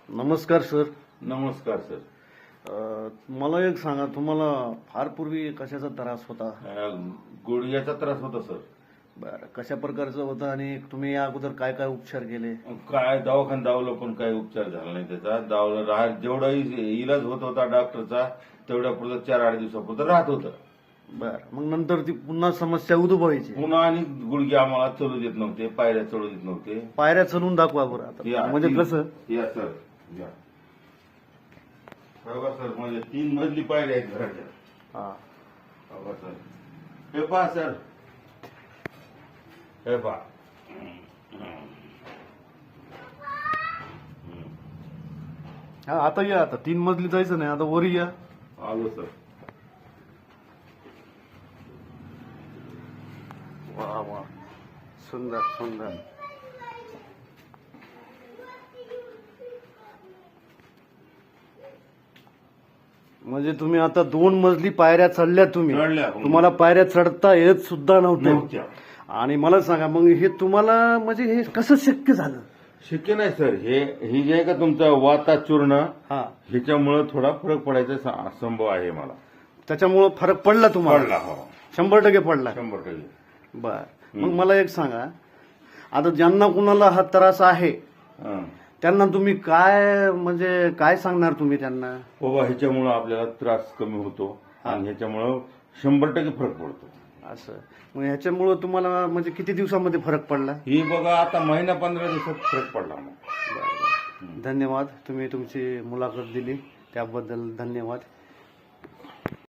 नमस्कार सर. नमस्कार सर. मला एक सांगा, तुम्हाला फार पूर्वी कशाचा त्रास होता? गुडघ्याचा त्रास होता सर. बरं, कशा प्रकारचा होता आणि तुम्ही या अगोदर काय काय उपचार केले? काय दवाखाना दावलं पण काही उपचार झाला नाही त्याचा. दावलं जेवढा इलाज होत होता डॉक्टरचा तेवढ्या पुढे 4-8 दिवसापुरतं राहत होतं. बरं, मग नंतर ती पुन्हा समस्या उद्भवायची. पुन्हा आणि गुडघे आम्हाला चलू देत नव्हते, पायऱ्या चढू देत नव्हते. पायऱ्या चढून दाखवा बरं आता. म्हणजे कसं? या सर, या बघा सर, म्हणजे 3 मजली पायऱ्या आहेत घराच्या. हा, बघा सर, हे पहा सर, हे पहा. हा, आता या. आता 3 मजली जायचं नाही, आता वरी या. आलो सर. वा वा, सुंदर सुंदर. म्हणजे तुम्ही आता 2 मजली पायऱ्या चढल्या तुम्ही. चढल्या. तुम्हाला पायऱ्या चढता येत सुद्धा नव्हत्या. नव्हत्या. आणि मला सांगा, मग हे तुम्हाला म्हणजे हे कसं शक्य झालं? शक्य नाही सर. ही जे आहे का तुमचं वाताचूर्ण, हा, ह्याच्यामुळे थोडा फरक पडायचा संभव आहे मला. त्याच्यामुळं फरक पडला तुम्हाला? पडला, हो, 100% पडला. 100%. बर, मग मला एक सांगा, आता ज्यांना कुणाला हा त्रास आहे हं. त्यांना तुम्ही काय म्हणजे काय सांगणार तुम्ही त्यांना? बाबा, ह्याच्यामुळं आपल्याला त्रास कमी होतो आणि ह्याच्यामुळं 100% फरक पडतो. असं मग ह्याच्यामुळं तुम्हाला म्हणजे किती दिवसामध्ये फरक पडला? ही बघा, आता महिना 15 दिवसात फरक पडला मग. धन्यवाद. तुम्ही तुमची मुलाखत दिली त्याबद्दल धन्यवाद.